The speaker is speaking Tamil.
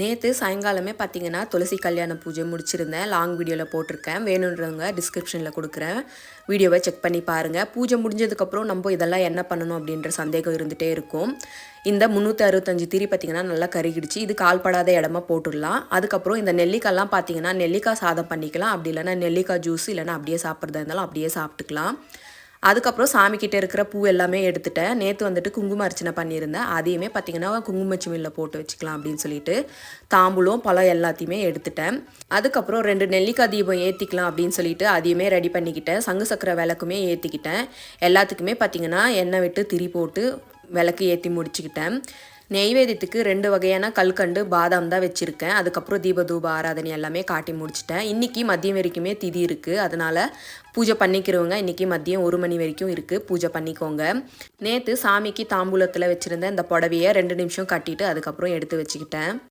நேற்று சாயங்காலமே பார்த்தீங்கன்னா துளசி கல்யாண பூஜை முடிச்சிருந்தேன். லாங் வீடியோவில் போட்டிருக்கேன். வேணுன்றவங்க டிஸ்கிரிப்ஷனில் கொடுக்குறேன். வீடியோவை செக் பண்ணி பாருங்கள். பூஜை முடிஞ்சதுக்கப்புறம் நம்ம இதெல்லாம் என்ன பண்ணணும் அப்படின்ற சந்தேகம் இருந்துகிட்டே இருக்கும். இந்த 365 திரி பார்த்திங்கன்னா நல்லா கருகிடுச்சு. இது கால்படாத இடமா போட்டுடலாம். அதுக்கப்புறம் இந்த நெல்லிக்காய்லாம் பார்த்திங்கன்னா நெல்லிக்காய் சாதம் பண்ணிக்கலாம். அப்படி இல்லைனா நெல்லிக்காய் ஜூஸ் இல்லைனா அப்படியே சாப்பிட்றதா இருந்தாலும் அப்படியே சாப்பிட்டுக்கலாம். அதுக்கப்புறம் சாமிக்கிட்ட இருக்கிற பூ எல்லாமே எடுத்துட்டேன். நேற்று வந்துட்டு குங்கும அர்ச்சனை பண்ணியிருந்தேன். அதையுமே பார்த்திங்கன்னா குங்குமச்சிமிழில் போட்டு வச்சுக்கலாம் அப்படின்னு சொல்லிட்டு தாம்பூலம் பழம் எல்லாத்தையுமே எடுத்துட்டேன். அதுக்கப்புறம் 2 நெல்லிக்காய் தீபம் ஏற்றிக்கலாம் அப்படின்னு சொல்லிட்டு அதையுமே ரெடி பண்ணிக்கிட்டேன். சங்கு சக்கரை விளக்குமே ஏற்றிக்கிட்டேன். எல்லாத்துக்குமே பார்த்திங்கன்னா எண்ணெய் விட்டு திரி போட்டு விளக்கு ஏற்றி முடிச்சுக்கிட்டேன். நெய்வேத்தியத்துக்கு 2 வகையான கல்கண்டு பாதாம் தான் வச்சுருக்கேன். அதுக்கப்புறம் தீபதூப ஆராதனை எல்லாமே காட்டி முடிச்சிட்டேன். இன்றைக்கி மதியம் வரைக்குமே திதி இருக்குது. அதனால் பூஜை பண்ணிக்கிறவங்க இன்றைக்கி மதியம் 1 மணி வரைக்கும் இருக்குது, பூஜை பண்ணிக்கோங்க. நேற்று சாமிக்கு தாம்பூலத்தில் வச்சுருந்தேன் இந்த புடவையை 2 நிமிஷம் கட்டிட்டு அதுக்கப்புறம் எடுத்து வச்சுக்கிட்டேன்.